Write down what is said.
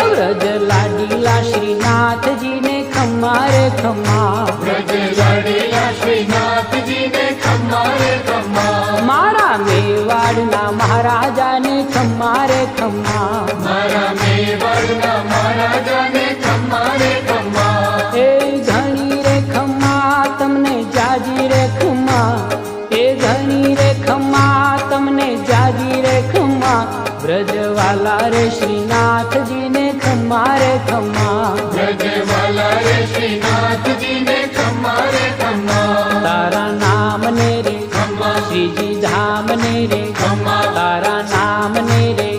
व्रज लाडीला श्रीनाथ जी ने खम्मा रे खम्मा, व्रज लाडीला श्रीनाथ जी ने खम्मा रे खम्मा, मारा मेवाड़ना महाराजा ने खम्मा रे खम्मा, मारा मेवाड़ना महाराजा ने खम्मा रे खम्मा, ए घणी रे खम्मा तमने जाजी रे खम्मा, ए घणी रे खम्मा तमने जाजी रे खम्मा, ब्रजवाला रे श्रीनाथ जी ने खम्मा रे खम्मा, ब्रजवाला रे श्रीनाथ जी ने खम्मा रे खम्मा, तारा नाम ने रे खम्मा, श्रीजी धाम ने रे खम्मा, तारा नाम ने रे